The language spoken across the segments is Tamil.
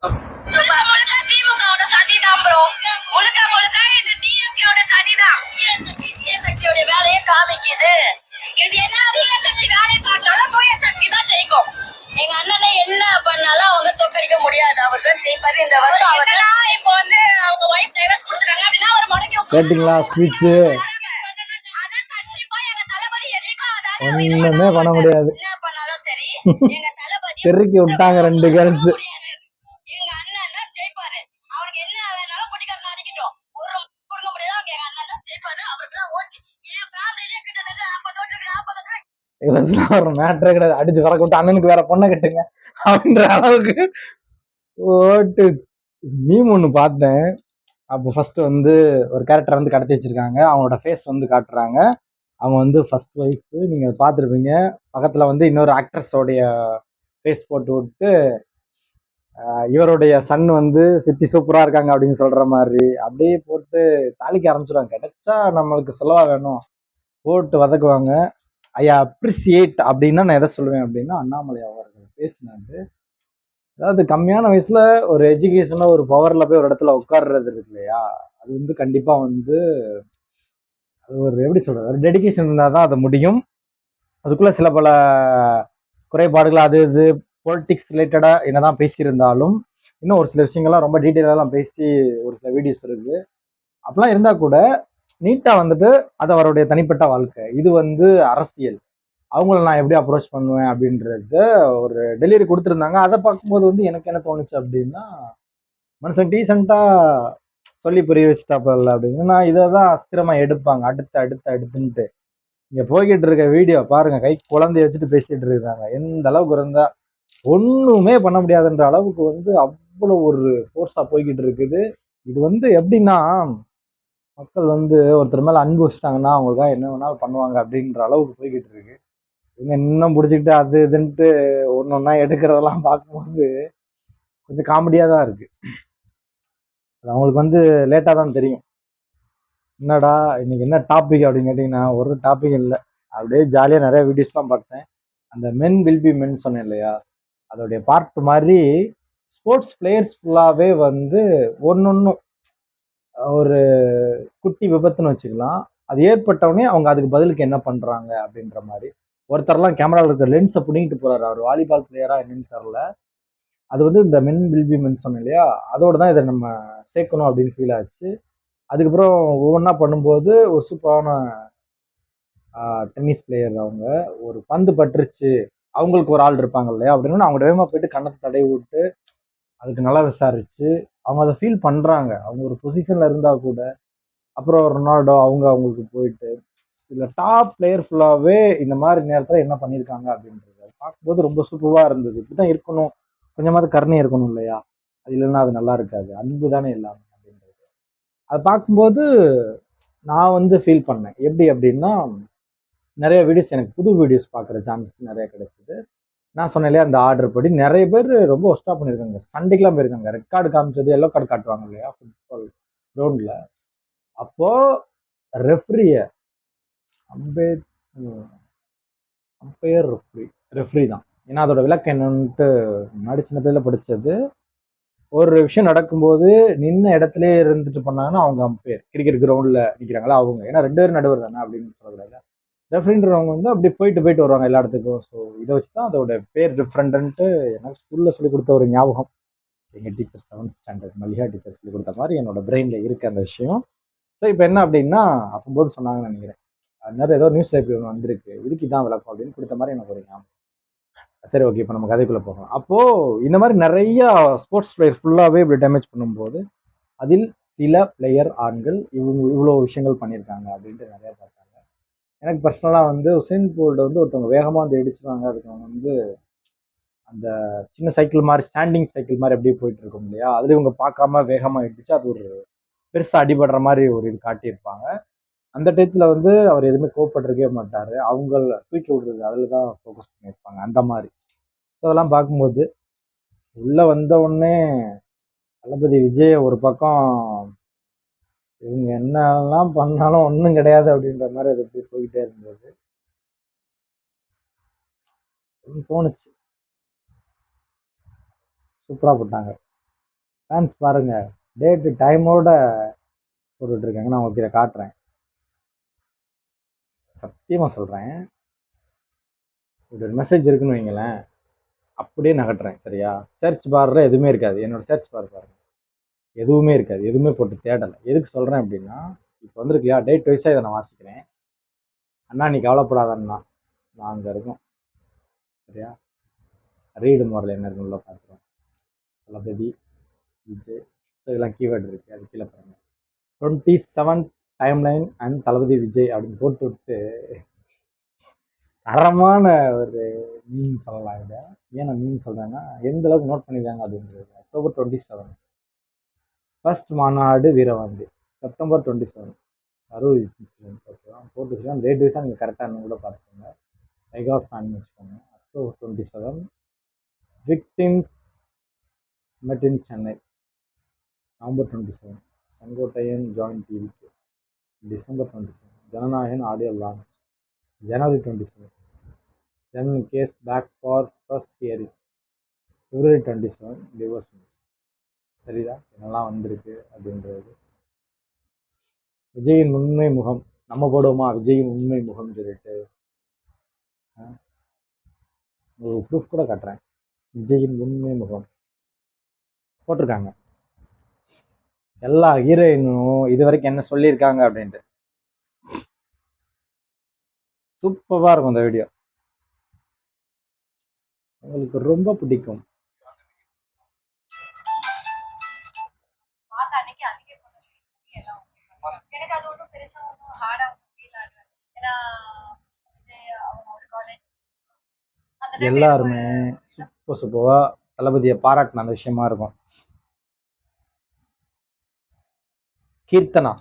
திமுகவோட சதிதான் ப்ரோ. முழுக்க முழுக்க இது டிஎம்கேவோட சதிதான். சக்தியோட வேலையை காமிக்குது. இது என்ன சக்தி வேலையை காட்டினாலும் தூய சக்தி தான் ஜெயிக்கும். எங்க அண்ணனை என்ன பண்ணாலும் அவங்க தோக்கடிக்க முடியாது. அவர் தான் ஜெயிப்பாரு இந்த வருஷம். அவர் இப்போ வந்து அவங்க ஒய்ஃப் டைவர்ஸ் கொடுத்துட்டாங்க அப்படின்னா அவர் முடங்கி கேட்டிங்களா ஸ்பீச்? ஒண்ணுமே பண்ண முடியாது. என்ன பண்ணாலும் சரி எங்க தளபதி தெருக்கி விட்டாங்க 2 கேர்ள்ஸ். எங்க அண்ணன் தான் ஜெயிப்பாரு. அவனுக்கு என்ன வேணாலும் குடிக்காரன் அடிக்கட்டும். ஒரு கொடுக்க முடியாது. அவங்க எங்க அண்ணன் தான் ஜெயிப்பாரு. அவருக்கு தான் ஓட்டு. என் ஃபேமிலியிலே கிட்டத்தட்ட 40 ஓட்டு இருக்கு. 40 ஓட்டு. இதெல்லாம் ஒரு மேட்டரே கிடையாது. அடிச்சு வரக்க விட்டு அண்ணனுக்கு வேற பொண்ணை கட்டுங்க அப்படின்ற அளவுக்கு ஓட்டு. மீம் ஒண்ணு பார்த்தேன். அப்போ ஃபர்ஸ்ட் வந்து ஒரு கேரக்டர் வந்து கடத்தி வச்சிருக்காங்க. அவங்களோட ஃபேஸ் வந்து காட்டுறாங்க. அவங்க வந்து ஃபர்ஸ்ட் ஒய்ஃப். நீங்க பார்த்துருப்பீங்க. பக்கத்துல வந்து இன்னொரு ஆக்ட்ரஸோடைய ஃபேஸ் போட்டு விட்டு இவருடைய சன் வந்து சித்தி சூப்பரா இருக்காங்க அப்படின்னு சொல்ற மாதிரி அப்படியே போட்டு தாளிக்க ஆரம்பிச்சிருவாங்க. கிடைச்சா நம்மளுக்கு சொல்லவா வேணும், போட்டு வதக்குவாங்க. ஐ அப்ரிசியேட் அப்படின்னா நான் எதை சொல்லுவேன் அப்படின்னா, அண்ணாமலை அவர்கள் பேசினாரு. அதாவது கம்மியான வயசுல ஒரு எஜுகேஷன்ல ஒரு பவர்ல போய் ஒரு இடத்துல உட்கார்றது இருக்கு இல்லையா, அது வந்து கண்டிப்பா வந்து அது ஒரு எப்படி சொல்றது, ஒரு டெடிகேஷன் இருந்தால் தான் அது முடியும். அதுக்குள்ள சில பல குறைபாடுகள் அது இது பொலிட்டிக்ஸ் ரிலேட்டடா என்னதான் பேசியிருந்தாலும் இன்னும் ஒரு சில விஷயங்கள்லாம் ரொம்ப டீட்டெயிலாலாம் பேசி ஒரு சில வீடியோஸ் இருக்கு. அப்படிலாம் இருந்தா கூட நீட்டா வந்துட்டு அது அவருடைய தனிப்பட்ட வாழ்க்கை. இது வந்து அரசியல். அவங்கள நான் எப்படி அப்ரோச் பண்ணுவேன் அப்படின்றத ஒரு டெலிவரி கொடுத்துருந்தாங்க. அதை பார்க்கும்போது வந்து எனக்கு என்ன தோணுச்சு அப்படின்னா, மனுஷன் டீசெண்டா சொல்லி புரிய வச்சுட்டாப்பல அப்படின்னு. நான் இதை தான் அஸ்திரமா எடுப்பாங்க அடுத்து அடுத்து அடுத்துன்ட்டு. இங்க போய்கிட்டு இருக்க வீடியோ பாருங்க, கை குழந்தைய வச்சுட்டு பேசிட்டு இருக்காங்க. எந்த அளவுக்கு இருந்தா ஒண்ணுமே பண்ண முடியாதுன்ற அளவுக்கு வந்து அவ்வளவு ஒரு ஃபோர்ஸா போய்கிட்டு இருக்குது. இது வந்து எப்படின்னா, மக்கள் வந்து ஒருத்தர் மேல அன்பு வச்சுட்டாங்கன்னா அவங்களுக்காக என்ன வேணாலும் பண்ணுவாங்க அப்படின்ற அளவுக்கு போய்கிட்டு இருக்கு. இவங்க இன்னும் பிடிச்சிக்கிட்டு அது இதுன்ட்டு ஒன்னொன்னா எடுக்கிறதெல்லாம் பார்க்கும்போது கொஞ்சம் காமெடியா தான் இருக்கு. அது அவங்களுக்கு வந்து லேட்டா தான் தெரியும். என்னடா இன்னைக்கு என்ன டாபிக் அப்படின்னு கேட்டீங்கன்னா, ஒரு டாபிக் இல்லை. அப்படியே ஜாலியா நிறைய வீடியோஸ்லாம் பார்த்தேன். அந்த மென் வில் பி மென் சொன்னேன் இல்லையா, அதோடைய பார்ட் மாதிரி ஸ்போர்ட்ஸ் பிளேயர்ஸ் ஃபுல்லாவே வந்து ஒன்னொன்னும் ஒரு குட்டி விபத்துன்னு வச்சுக்கலாம். அது ஏற்பட்டவுடனே அவங்க அதுக்கு பதிலுக்கு என்ன பண்றாங்க அப்படின்ற மாதிரி. ஒருத்தர்லாம் கேமராவில் இருக்கிற லென்ஸை பிடிங்கிட்டு போறாரு. அவர் வாலிபால் பிளேயரா என்னன்னு தெரியல. அது வந்து இந்த மென் வில் பி மென் சொன்னேன் இல்லையா, அதோட தான் இதை நம்ம சேர்க்கணும் அப்படின்னு ஃபீல் ஆச்சு. அதுக்கப்புறம் ஒவ்வொன்றா பண்ணும்போது ஒரு சூப்பரான டென்னிஸ் பிளேயர். அவங்க ஒரு பந்து பட்டுருச்சு, அவங்களுக்கு ஒரு ஆள் இருப்பாங்க இல்லையா அப்படின்னு அவங்க வேகமாக போயிட்டு கண்ணத்தை தடவி விட்டு அதுக்கு நல்லா விசாரிச்சு அவங்க அதை ஃபீல் பண்றாங்க. அவங்க ஒரு பொசிஷன்ல இருந்தா கூட. அப்புறம் ரொனால்டோ அவங்களுக்கு போயிட்டு இதுல டாப் பிளேயர் ஃபுல்லாவே இந்த மாதிரி நேரத்துல என்ன பண்ணியிருக்காங்க அப்படின்றது பார்க்கும்போது ரொம்ப சூப்பரா இருந்தது. இப்படிதான் இருக்கணும், கொஞ்சமாவது கருணை இருக்கணும் இல்லையா, அது இல்லைன்னா அது நல்லா இருக்காது. அன்பு தானே எல்லாமே அப்படின்றது. அதை பார்க்கும்போது நான் வந்து ஃபீல் பண்ணேன். எப்படி அப்படின்னா, நிறைய வீடியோஸ் எனக்கு புது வீடியோஸ் பார்க்குற சான்சஸ் நிறைய கிடைச்சிது. நான் சொன்னேன் இல்லையா, அந்த ஆர்டர் படி நிறைய பேர் ரொம்ப ஒஸ்டா பண்ணியிருக்காங்க. சண்டைக்கெல்லாம் போயிருக்காங்க. ரெட் கார்டு காமிச்சது எல்லோ கார்டு காட்டுவாங்க இல்லையா ஃபுட்பால் கிரவுண்ட்ல. அப்போ ரெஃப்ரிய அம்பேர் அம்பையர் ரெஃப்ரி தான். ஏன்னா அதோட விளக்கம் என்னன்ட்டு முன்னாடி சின்ன பேர்ல படிச்சது. ஒரு விஷயம் நடக்கும்போது நின்ன இடத்துல இருந்துட்டு பண்ணாங்கன்னா அவங்க அம்பையர். கிரிக்கெட் கிரவுண்ட்ல நிக்கிறாங்களா அவங்க. ஏன்னா 2 பேரும் நடுவர் தானே அப்படின்னு சொல்லக்கூடாது. ரெஃப்ரின்றவங்க வந்து அப்படி போயிட்டு வருவாங்க எல்லா இடத்துக்கும். ஸோ இதை வச்சு தான் அதோட பேர் டிஃப்ரெண்ட்டு எனக்கு ஸ்கூல்ல சொல்லி கொடுத்த ஒரு ஞாபகம். எங்கள் teacher 7th standard Mallika teacher சொல்லி கொடுத்த மாதிரி என்னோட பிரெயின்ல இருக்கு அந்த விஷயம். ஸோ இப்போ என்ன அப்படின்னா, அப்போது சொன்னாங்கன்னு நினைக்கிறேன். அதனால ஏதோ நியூஸ்ல இப்படி ஒன்று வந்திருக்கு, இதுக்கு தான் விளக்கம் அப்படின்னு கொடுத்த மாதிரி எனக்கு ஒரு ஞாபகம். சரி, ஓகே, இப்போ நம்ம கதைக்குள்ள போகலாம். அப்போ இந்த மாதிரி நிறைய ஸ்போர்ட்ஸ் பிளேயர் ஃபுல்லாவே இப்படி டேமேஜ் பண்ணும்போது அதில் சில பிளேயர் ஆண்கள் இவ்வளோ விஷயங்கள் பண்ணியிருக்காங்க அப்படின்ட்டு நிறைய பார்த்தாங்க. எனக்கு பர்சனலாக வந்து உசேன் போல்ட் வந்து ஒருத்தவங்க வேகமாக வந்து இடிச்சுவாங்க. அதுக்கு அவங்க வந்து அந்த சின்ன சைக்கிள் மாதிரி ஸ்டாண்டிங் சைக்கிள் மாதிரி அப்படியே போயிட்டு இருக்கும் இல்லையா, அதுல இவங்க பார்க்காம வேகமாக இடிச்சு அது ஒரு பெருசா அடிபடுற மாதிரி ஒரு இது காட்டியிருப்பாங்க. அந்த டயத்துல வந்து அவர் எதுவுமே கோவப்பட்டிருக்கவே மாட்டாரு. அவங்கள தூக்கி விடுறது அதுல தான் ஃபோக்கஸ் பண்ணியிருப்பாங்க அந்த மாதிரி. ஸோ அதெல்லாம் பார்க்கும்போது உள்ள வந்த உடனே தளபதி விஜய் ஒரு பக்கம் இவங்க என்னெல்லாம் பண்ணாலும் ஒன்றும் கிடையாது அப்படின்ற மாதிரி அது எப்படி போயிட்டே இருந்தது தோணுச்சு. சூப்பரா போட்டாங்க. ஃபேன்ஸ் பாருங்க, டேட்டு டைமோட போட்டுட்டு இருக்காங்க. நான் உங்களுக்கு இதை காட்டுறேன். சத்தியமா சொல்றேன். இப்படி ஒரு மெசேஜ் இருக்குன்னு வைங்களேன், அப்படியே நகட்டுறேன். சரியா? சர்ச் பார்ல எதுவுமே இருக்காது. என்னோட சர்ச் பார் பாருங்க, எதுவுமே இருக்காது. எதுவுமே போட்டு தேடலை. எதுக்கு சொல்றேன் அப்படின்னா, இப்போ வந்துருக்கு இல்லையா, டேட் வைஸா இதை நான் வாசிக்கிறேன். அண்ணா நீ கவலைப்படாத அண்ணா, நான் அங்கே இருக்கோம். சரியா? ரீடு மோரில் என்ன இருக்குன்னு உள்ள பார்க்குறோம். தளபதி விஜய், இதெல்லாம் கீவேர்டு இருக்கு, அது கீழே பாருங்க. 27 டைம்லைன் அண்ட் தளபதி விஜய் அப்படின்னு போட்டு விட்டு தரமான ஒரு மீன் சொல்லலாம். இதை ஏன் நான் மீன் சொல்றேன்னா, எந்த அளவுக்கு நோட் பண்ணிருக்காங்க அப்படின்றது. அக்டோபர் 27 ஃபர்ஸ்ட் மாநாடு வீரவாண்டி, செப்டம்பர் 27 அறுபது போட்டு வச்சுக்கலாம். டேட் வைஸாக நீங்கள் கரெக்டாக கூட பார்த்துக்கோங்க. டைகா ஃபேன் வச்சுக்கோங்க. October 27 victims met in Chennai. November 27 Sengottaiyan join டிவிக்கு. December 27 Jananayagan audio launch. January 27 ஜனன் case back for first hearing. February 27 divorce news. சரிதா? என்னெல்லாம் வந்திருக்கு அப்படின்றது. விஜயின் உண்மை முகம் நம்ம போடுவோமா? விஜயின் உண்மை முகம் சொல்லிட்டு ஒரு ப்ரூஃப் கூட காட்டுறேன். விஜயின் உண்மை முகம் போட்டிருக்காங்க. எல்லா ஹீரோயினும் இது வரைக்கும் என்ன சொல்லியிருக்காங்க அப்படின்ட்டு. சூப்பரா இருக்கும் இந்த வீடியோ, உங்களுக்கு ரொம்ப பிடிக்கும். பார்த்த அன்னைக்கு அதுக்கே போன எல்லாம் எனக்கு அது ஒன்றும் பெருசா ஒன்றும் ஹார்டா ஃபீல் ஆகல. ஏன்னா விஜய் அவங்க ஒரு காலேஜ் அந்த டைம் எல்லாருமே சூப்பரா தளபதியை பாராட்டின அந்த விஷயமா இருக்கும். Keerthana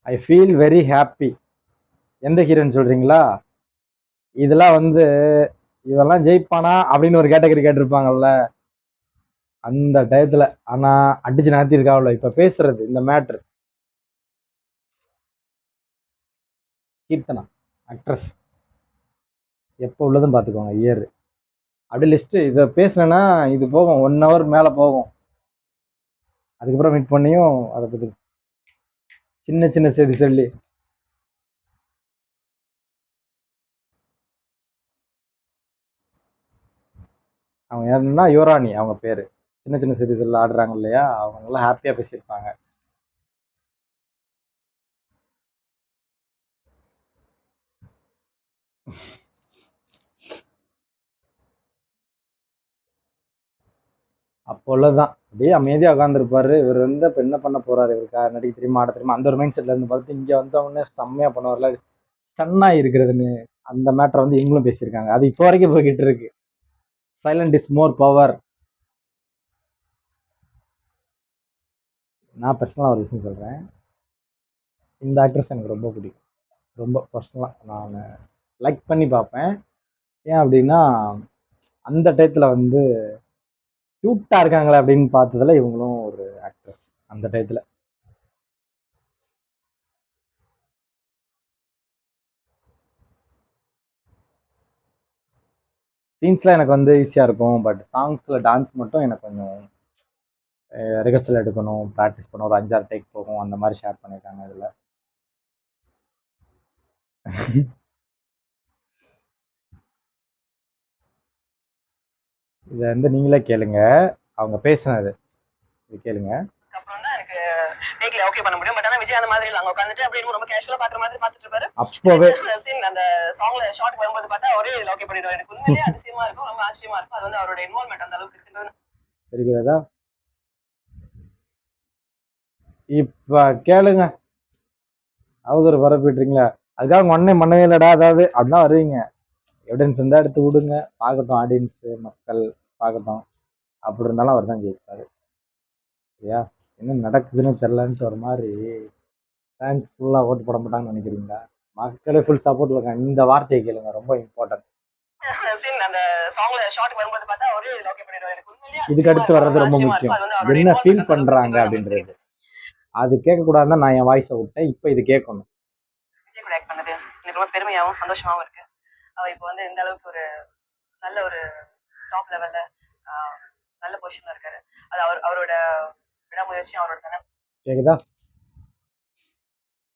I feel very happy. எந்த ஹீரோன்னு சொல்றீங்களா? இதெல்லாம் வந்து இதெல்லாம் ஜெயிப்பானா அப்படின்னு ஒரு கேட்டகரி கேட்டிருப்பாங்கல்ல அந்த டயத்துல. ஆனா அடிச்சு நடத்திருக்காவில்ல இப்ப பேசுறது இந்த மேட்ரு. கீர்த்தனா ஆக்ட்ரஸ், எப்போ உள்ளதுன்னு பார்த்துக்கோங்க இயர். அப்படி லிஸ்ட்டு இதை பேசுனேன்னா இது போகும் 1 hour மேலே போகும். அதுக்கப்புறம் மீட் பண்ணியும் அதை பற்றி சின்ன சின்ன செய்தி சொல்லி அவங்க யாருன்னா யுவராணி அவங்க பேர். சின்ன சின்ன செய்தி சொல்ல ஆடுறாங்க இல்லையா, அவங்க நல்லா ஹாப்பியாக பேசியிருப்பாங்க. அப்போ உள்ளதுதான். அப்படியே அமைதியாக உட்காந்துருப்பாரு. இவர் வந்து இப்போ என்ன பண்ண போறாரு, இவருக்கா நடிக்க தெரியுமா ஆட தெரியுமா அந்த ஒரு மைண்ட் செட்ல இருந்து பார்த்துட்டு இங்கே வந்தவொடனே செம்மையா பண்ணுவார்ல, ஸ்டன்னா இருக்கிறதுன்னு. அந்த மேட்டரை வந்து இவங்களும் பேசியிருக்காங்க. அது இப்போ வரைக்கும் போய்கிட்டு இருக்கு. Silent is more power. நான் பர்சனலாக ஒரு விஷயம் சொல்கிறேன், இந்த ஆக்ட்ரஸ் எனக்கு ரொம்ப பிடிக்கும். ரொம்ப பர்சனலாக நான் லைக் பண்ணி பார்ப்பேன். ஏன் அப்படின்னா, அந்த டயத்தில் வந்து க்யூட்டாக இருக்காங்களே அப்படின்னு பார்த்ததுல இவங்களும் ஒரு ஆக்ட்ரஸ். அந்த டயத்தில் சீன்ஸ்லாம் எனக்கு வந்து ஈஸியாக இருக்கும். பட் சாங்ஸில் டான்ஸ் மட்டும் எனக்கு கொஞ்சம் ரிஹர்சல் எடுக்கணும், ப்ராக்டிஸ் பண்ணணும். ஒரு 5-6 டேக் போகும். அந்த மாதிரி ஷேர் பண்ணியிருக்காங்க இதில். இதை வந்து நீங்களே கேளுங்க, அவங்க பேசுனது இது கேளுங்க. அப்புறம் தான் எனக்கு டேக்ல ஓகே பண்ண முடியும். பட் ஆனா விஜய் அந்த மாதிரி இல்ல, அங்க உட்காந்துட்டு அப்படியே ரொம்ப கேஷுவலா பாக்குற மாதிரி பாத்துட்டு இருப்பாரு. அப்போவே சீன் அந்த சாங்ல ஷார்ட் வரும்போது பார்த்தா அவரே ஓகே பண்ணிடுவாரு. எனக்கு உண்மையிலேயே அதிசயமா இருக்கும், ரொம்ப ஆச்சரியமா இருக்கும். அது வந்து அவரோட இன்வால்வ்மெண்ட் அந்த அளவுக்கு இருக்குன்றது. தெரிகிறதா? இப்ப கேளுங்க. அவதூறு பரப்பிட்டுறீங்களா? அதுக்காக உங்க அண்ணன் பண்ணவே இல்லடா அதாவது அப்படின்னா வருவீங்க. எவிடன்ஸ் இருந்தால் எடுத்து விடுங்க, பார்க்கட்டும். ஆடியன்ஸு மக்கள் பார்க்கட்டும். அப்படி இருந்தாலும் அவர் தான் ஜெயிப்பார். சரியா? என்ன நடக்குதுன்னு தெரிலன்ட்டு ஒரு மாதிரி ஃபேன்ஸ் ஃபுல்லாக ஓட்டு போட மாட்டாங்கன்னு நினைக்கிறீங்களா? மக்களே ஃபுல் சப்போர்ட்ல இருக்காங்க. இந்த வார்த்தையை கேளுங்க, ரொம்ப இம்பார்ட்டன்ட். சீன் அந்த சாங்ல ஷார்ட் வரும்போது பார்த்தா அவரே ஓகே பண்ணிடுவாரு. எனக்கு உண்மையிலேயே இதுக்கு அடுத்து வர்றது ரொம்ப முக்கியம். என்ன ஃபீல் பண்றாங்க அப்படின்றது. அது கேட்கக்கூடாதுன்னு நான் என் வாய்ஸை விட்டேன். இப்போ இது கேட்கணும். ரியாக்ட் பண்ணது எனக்கு ரொம்ப பெருமையாகவும் சந்தோஷமாகவும் இருக்கு. அவ இப்போ வந்து இந்த அளவுக்கு ஒரு நல்ல ஒரு டாப் லெவல்ல நல்ல பொசிஷன்ல இருக்காரு. அது அவரோட விடாமுயற்சியும் அவரோட தானே. கேக்குதா?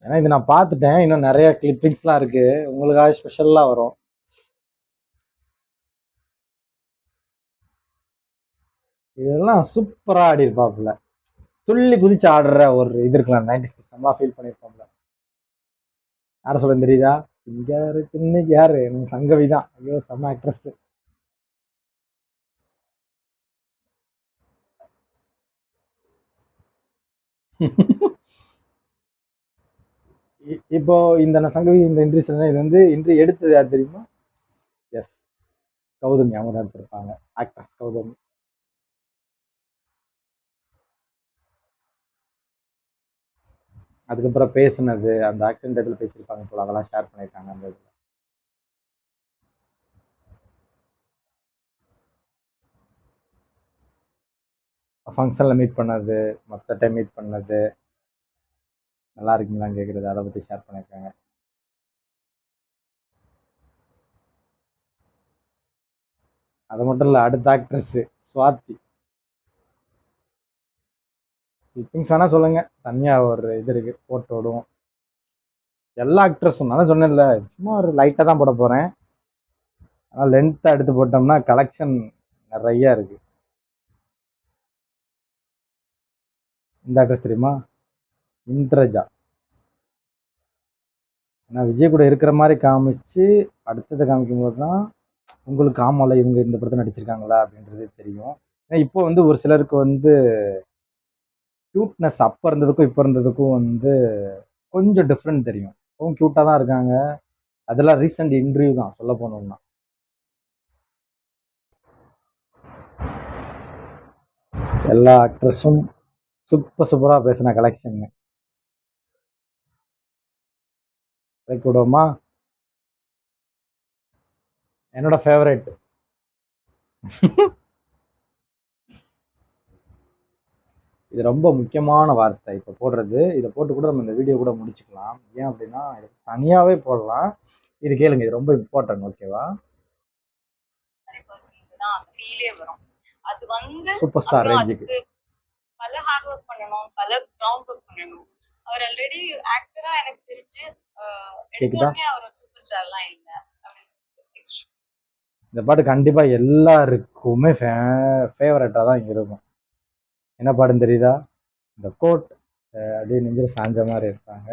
ஏன்னா இது நான் பார்த்துட்டேன், இன்னும் நிறைய கிளிப்பிங்ஸ்லாம் இருக்கு, உங்களுக்காக ஸ்பெஷலாக வரும். இதெல்லாம் சூப்பரா ஆடி இருப்பாப்புல, துள்ளி குதிச்சு ஆடுற ஒரு இது இருக்கலாம். 90s நல்லா ஃபீல் பண்ணியிருப்பாப்புல. யாரை சொல்ல தெரியுதா? சிங்காரு சின்னைக்கு யாரு? நம்ம சங்கவி தான். ஐயோ செம்ம ஆக்ட்ரஸ். இப்போ இந்த சங்கவி இந்த இன்ட்ரிஸ் இது வந்து இன்ட்ரி எடுத்தது யார் தெரியுமா? எஸ், கௌதமி. அவங்க தான் எடுத்திருப்பாங்க, ஆக்ட்ரஸ் கௌதமி. அதுக்கப்புறம் பேசுனது, அந்த ஆக்சிடென்ட் இதில் பேசியிருப்பாங்க போல, அதெல்லாம் ஷேர் பண்ணியிருக்காங்க அந்த இதில். ஃபங்க்ஷனில் மீட் பண்ணது, மற்ற டைம் மீட் பண்ணது, நல்லா இருக்குங்களான்னு கேட்குறது, அதை பற்றி ஷேர் பண்ணியிருக்காங்க. அது மட்டும் இல்லை, அடுத்த ஆக்ட்ரஸ் சுவாதி. திங்ஸ் வேணால் சொல்லுங்கள், தனியாக ஒரு இது இருக்குது, போட்டு விடுவோம். எல்லா ஆக்ட்ரஸும் நான் சொன்னேன்ல, சும்மா ஒரு லைட்டாக தான் போட போகிறேன். ஆனால் லென்த்தாக எடுத்து போட்டோம்னா கலெக்ஷன் நிறைய இருக்குது. இந்த ஆக்ட்ரஸ் தெரியுமா? இந்திரஜா. ஏன்னா விஜய் கூட இருக்கிற மாதிரி காமிச்சு அடுத்ததை காமிக்கும் போது தான் உங்களுக்கு ஆமால இவங்க இந்த படத்தை நடிச்சிருக்காங்களா அப்படின்றது தெரியும். ஏன்னா இப்போ வந்து ஒரு சிலருக்கு வந்து க்யூட்னஸ் அப்போ இருந்ததுக்கும் இப்போ இருந்ததுக்கும் வந்து கொஞ்சம் டிஃப்ரெண்ட் தெரியும். அவங்க க்யூட்டாக தான் இருக்காங்க. அதெல்லாம் ரீசெண்ட் இன்டர்வியூ தான் சொல்ல போனோம்னா. எல்லா ஆக்ட்ரஸும் சூப்பராக பேசின கலெக்ஷன் விடுவோமா? என்னோட ஃபேவரட் இது ரொம்ப முக்கியமான வார்த்தை இப்போ போடுறது. இதை போட்டு கூட நம்ம இந்த வீடியோ கூட முடிச்சுக்கலாம். ஏன் அப்படின்னா இது தனியாகவே போடலாம். இது கேளுங்க, இது ரொம்ப இம்பார்ட்டன்ட். ஓகேவா? அது வந்து சூப்பர் ஸ்டார் ரேஞ்சுக்கு பல ஹார்ட் ஒர்க் பண்ணணும், பல கிரவுண்ட் ஒர்க் பண்ணணும். அவர் ஆல்ரெடி ஆக்டரா எனக்கு தெரிஞ்சு எடுத்தோடனே அவர் சூப்பர் ஸ்டார்லாம் இல்லை. இந்த பாட்டு கண்டிப்பா எல்லாருக்குமே ஃபேவரட்டா தான் இருக்கும். என்ன பாட்டுன்னு தெரியுதா? இந்த கோட் அப்படியே நெஞ்சில் சாஞ்ச மாதிரி இருப்பாங்க.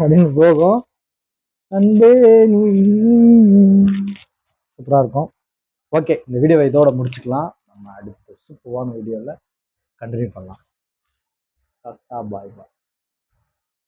அப்படின்னு போகும். சூப்பரா இருக்கும். ஓகே, இந்த வீடியோவை இதோட முடிச்சுக்கலாம். நம்ம அடுத்த சூப்பரான வீடியோவில் கண்டினியூ பண்ணலாம். டாடா, பாய் பாய்.